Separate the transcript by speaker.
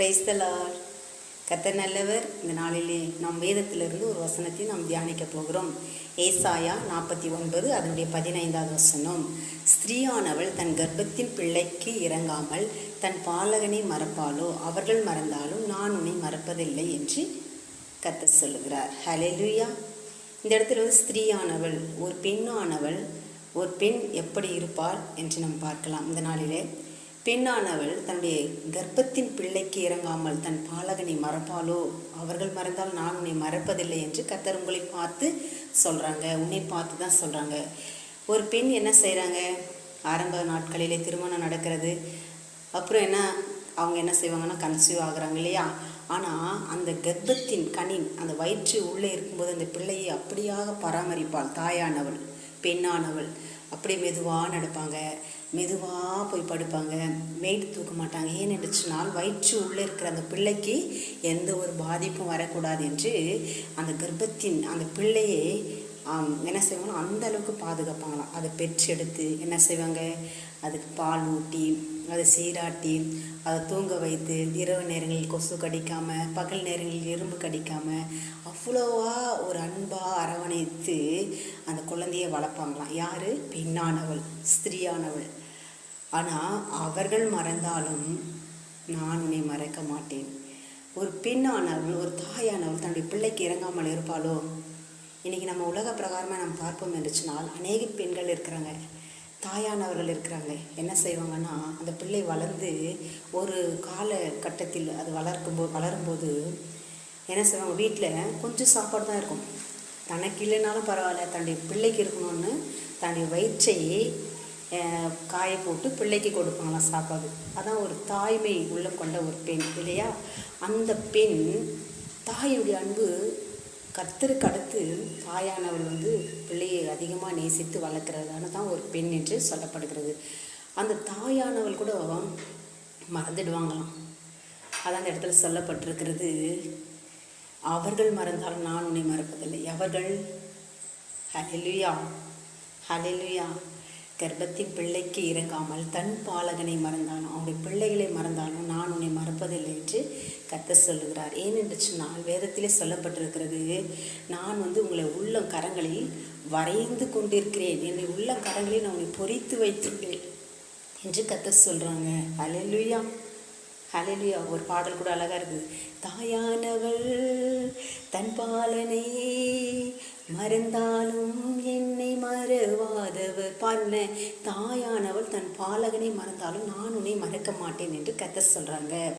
Speaker 1: Praise the Lord. கர்த்தர் நல்லவர். இந்த நாளிலே நாம் வேதத்திலிருந்து ஒரு வசனத்தை நாம் தியானிக்க போகிறோம். ஏசாயா 49 அதனுடைய 15வது வசனம். ஸ்திரீயானவள் தன் கர்ப்பத்தின் பிள்ளைக்கு இறங்காமல் தன் பாலகனை மறப்பாளோ? அவர்கள் மறந்தாலும் நான் உன்னை மறப்பதில்லை என்று கர்த்தர் சொல்லுகிறார். ஹல்லேலூயா. இந்த இடத்துல ஸ்திரீயானவள், ஒரு பெண்ணானவள், ஒரு பெண் எப்படி இருப்பாள் என்று நாம் பார்க்கலாம். இந்த நாளிலே பெண்ணானவள் தன்னுடைய கர்ப்பத்தின் பிள்ளைக்கு இறங்காமல் தன் பாலகனை மறப்பாளோ? அவர்கள் மறந்தால் நான் உன்னை மறப்பதில்லை என்று கர்த்தர் உங்களை பார்த்து சொல்கிறாங்க. உன்னை பார்த்து தான் சொல்கிறாங்க. ஒரு பெண் என்ன செய்கிறாங்க? ஆரம்ப நாட்களிலே திருமணம் நடக்கிறது. அப்புறம் அவங்க என்ன செய்வாங்கன்னா கன்சீவ் ஆகுறாங்க இல்லையா? ஆனால் அந்த கர்ப்பத்தின் கனி, அந்த வயிற்று உள்ளே இருக்கும்போது அந்த பிள்ளையை அப்படியாக பராமரிப்பாள் தாயானவள். பெண்ணானவள் அப்படியே மெதுவாக நடப்பாங்க, மெதுவாக போய் படுப்பாங்க, வெயிட் தூக்க மாட்டாங்க. ஏன்னு சொன்னால் வயிற்று உள்ளே இருக்கிற அந்த பிள்ளைக்கு எந்த ஒரு பாதிப்பும் வரக்கூடாது என்று அந்த கர்ப்பத்தின் அந்த பிள்ளையை என்ன செய்வாங்கன்னா அந்த அளவுக்கு பாதுகாப்பாங்களாம். அதை பெற்றெடுத்து என்ன செய்வாங்க, அதுக்கு பால் ஊட்டி, அதை சீராட்டி, அதை தூங்க வைத்து, இரவு நேரங்களில் கொசு கடிக்காமல், பகல் நேரங்களில் எறும்பு கடிக்காமல் அவ்வளோவா ஒரு அன்பாக அரவணைத்து அந்த குழந்தையை வளர்ப்பாங்களாம். யார்? பெண்ணானவள், ஸ்திரீயானவள். ஆனால் அவர்கள் மறந்தாலும் நான் உன்னை மறக்க மாட்டேன். ஒரு பெண்ணானவள், ஒரு தாயானவள் தன்னுடைய பிள்ளைக்கு இறங்காமல் இருப்பாளோ? இன்றைக்கி நம்ம உலக பிரகாரமாக நம்ம பார்ப்போம் என்று சொன்னால் அநேக பெண்கள் இருக்கிறாங்க, தாயானவர்கள் இருக்கிறாங்க. என்ன செய்வாங்கன்னா அந்த பிள்ளை வளர்ந்து ஒரு காலகட்டத்தில் அது வளரும்போது என்ன செய்வாங்க, வீட்டில் கொஞ்சம் சாப்பாடு தான் இருக்கும். தனக்கு இல்லைனாலும் பரவாயில்ல, தன்னுடைய பிள்ளைக்கு இருக்கணும்னு தன்னுடைய வயிற்றை காய போட்டு பிள்ளைக்கு கொடுப்பாங்களாம் சாப்பாடு. அதான் ஒரு தாய்மை உள்ளம் கொண்ட ஒரு பெண் இல்லையா? அந்த பெண் தாயுடைய அன்பு கர்த்தருக்கு அடுத்து தாயானவள் பிள்ளையை அதிகமாக நேசித்து வளர்க்குறதான தான் ஒரு பெண் என்று சொல்லப்படுகிறது. அந்த தாயானவள் கூட மறந்துடுவாங்களாம். அதான் அந்த இடத்துல சொல்லப்பட்டிருக்கிறது, அவர்கள் மறந்தாலும் நான் உன்னை மறப்பதில்லை. அவர்கள் ஹல்லேலூயா, ஹல்லேலூயா. கர்ப்பத்தின் பிள்ளைக்கு இறங்காமல் தன் பாலகனை மறந்தாலும், அவனுடைய பிள்ளைகளை மறந்தாலும் நான் உன்னை மறப்பதில்லை என்று கர்த்தர் சொல்லுகிறார். ஏனென்று சொன்னால் வேதத்திலே சொல்லப்பட்டிருக்கிறது, நான் உங்களை உள்ளம் கரங்களில் வரைந்து கொண்டிருக்கிறேன், என்னுடைய உள்ளம் கரங்களில் நான் உன்னை பொறித்து வைத்துள்ளேன் என்று கர்த்தர் சொல்கிறாங்க. ஹல்லேலூயா, ஹல்லேலூயா. ஒரு பாடல் கூட அழகாக இருக்குது. தாயானவள் தன் பாலனை மறந்தாலும் என்னை மறவாதவர். பாருங்க, தாயானவள் தன் பாலகனை மறந்தாலும் நான் உன்னை மறக்க மாட்டேன் என்று கர்த்தர் சொல்கிறாங்க.